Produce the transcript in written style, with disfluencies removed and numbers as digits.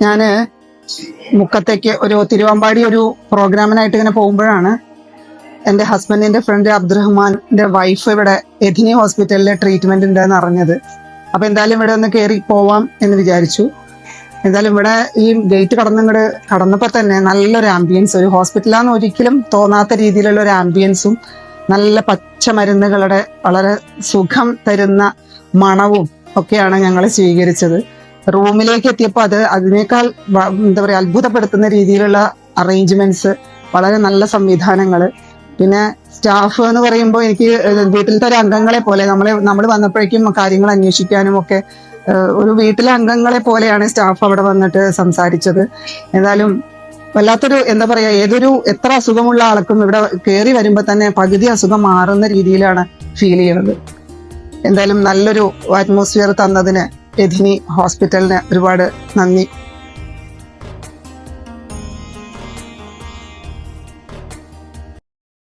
ഞാൻ മുക്കത്തേക്ക് ഒരു തിരുവമ്പാടി ഒരു പ്രോഗ്രാമിനായിട്ട് ഇങ്ങനെ പോകുമ്പോഴാണ് എൻ്റെ ഹസ്ബൻഡിന്റെ ഫ്രണ്ട് അബ്ദുറഹ്മാന്റെ വൈഫ് ഇവിടെ എഥിനി ഹോസ്പിറ്റലിലെ ട്രീറ്റ്മെന്റ് ഉണ്ടെന്ന് അറിഞ്ഞത്. അപ്പൊ എന്തായാലും ഇവിടെ ഒന്ന് കയറി പോവാം എന്ന് വിചാരിച്ചു. എന്തായാലും ഇവിടെ ഈ ഗേറ്റ് കടന്നപ്പോ തന്നെ നല്ലൊരു ആംബിയൻസ്, ഒരു ഹോസ്പിറ്റലാന്ന് ഒരിക്കലും തോന്നാത്ത രീതിയിലുള്ള ഒരു ആംബിയൻസും നല്ല പച്ചമരുന്നുകളുടെ വളരെ സുഖം തരുന്ന മണവും ഒക്കെയാണ് ഞങ്ങൾ സ്വീകരിച്ചത്. റൂമിലേക്ക് എത്തിയപ്പോൾ അതിനേക്കാൾ എന്താ പറയാ അത്ഭുതപ്പെടുത്തുന്ന രീതിയിലുള്ള അറേഞ്ച്മെന്റ്സ്, വളരെ നല്ല സംവിധാനങ്ങള്. പിന്നെ സ്റ്റാഫ് എന്ന് പറയുമ്പോൾ എനിക്ക് വീട്ടിലത്തെ ഒരു അംഗങ്ങളെ പോലെ നമ്മൾ വന്നപ്പോഴേക്കും കാര്യങ്ങൾ അന്വേഷിക്കാനും ഒക്കെ ഒരു വീട്ടിലെ അംഗങ്ങളെ പോലെയാണ് സ്റ്റാഫ് അവിടെ വന്നിട്ട് സംസാരിച്ചത്. എന്തായാലും വല്ലാത്തൊരു എന്താ പറയാ എത്ര അസുഖമുള്ള ആൾക്കും ഇവിടെ കയറി വരുമ്പോൾ തന്നെ പകുതി അസുഖം മാറുന്ന രീതിയിലാണ് ഫീൽ ചെയ്യുന്നത്. എന്തായാലും നല്ലൊരു അറ്റ്മോസ്ഫിയർ തന്നതിന് എഥിനി ഹോസ്പിറ്റലിന് ഒരുപാട് നന്ദി.